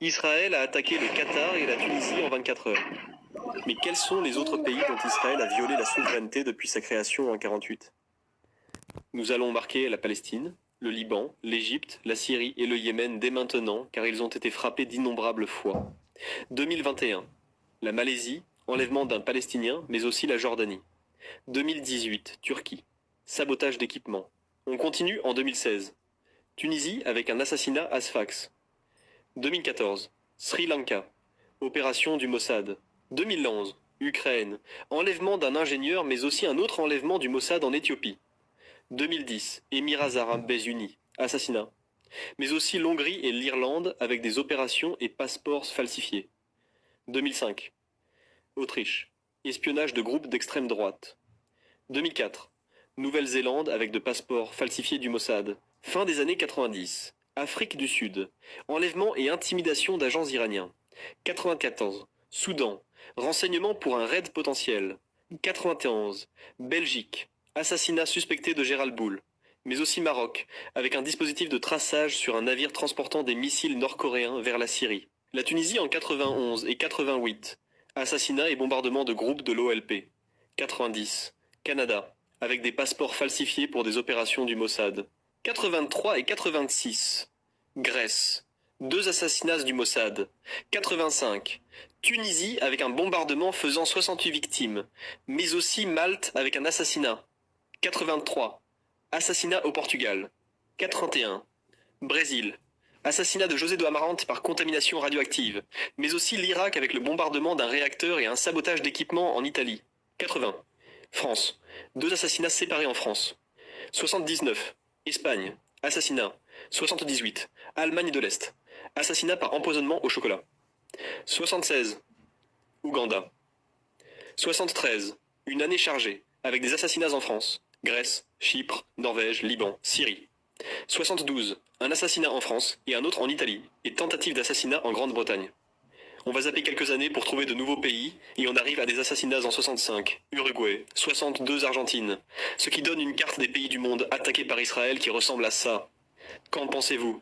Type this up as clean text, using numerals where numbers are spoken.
Israël a attaqué le Qatar et la Tunisie en 24 heures. Mais quels sont les autres pays dont Israël a violé la souveraineté depuis sa création en 48? Nous allons marquer la Palestine, le Liban, l'Égypte, la Syrie et le Yémen dès maintenant, car ils ont été frappés d'innombrables fois. 2021. La Malaisie, enlèvement d'un Palestinien, mais aussi la Jordanie. 2018. Turquie. Sabotage d'équipements. On continue en 2016. Tunisie avec un assassinat à Sfax. 2014. Sri Lanka. Opération du Mossad. 2011. Ukraine. Enlèvement d'un ingénieur mais aussi un autre enlèvement du Mossad en Éthiopie. 2010. Émirats arabes unis. Assassinat. Mais aussi l'Hongrie et l'Irlande avec des opérations et passeports falsifiés. 2005. Autriche. Espionnage de groupes d'extrême droite. 2004. Nouvelle-Zélande avec de passeports falsifiés du Mossad. Fin des années 90. Afrique du Sud. Enlèvement et intimidation d'agents iraniens. 94. Soudan. Renseignement pour un raid potentiel. 91. Belgique. Assassinat suspecté de Gérald Boul. Mais aussi Maroc, avec un dispositif de traçage sur un navire transportant des missiles nord-coréens vers la Syrie. La Tunisie en 91 et 88. Assassinat et bombardement de groupes de l'OLP. 90. Canada, avec des passeports falsifiés pour des opérations du Mossad. 83 et 86. Grèce. 2 assassinats du Mossad. 85. Tunisie avec un bombardement faisant 68 victimes. Mais aussi Malte avec un assassinat. 83. Assassinat au Portugal. 81. Brésil. Assassinat de José do Amarante par contamination radioactive. Mais aussi l'Irak avec le bombardement d'un réacteur et un sabotage d'équipements en Italie. 80. France. 2 assassinats séparés en France. 79. Espagne. Assassinat. 78. Allemagne de l'Est. Assassinat par empoisonnement au chocolat. 76. Ouganda. 73. Une année chargée, avec des assassinats en France. Grèce, Chypre, Norvège, Liban, Syrie. 72. Un assassinat en France et un autre en Italie, et tentative d'assassinat en Grande-Bretagne. On va zapper quelques années pour trouver de nouveaux pays, et on arrive à des assassinats en 65, Uruguay, 62 Argentine, ce qui donne une carte des pays du monde attaqués par Israël qui ressemble à ça. Qu'en pensez-vous ?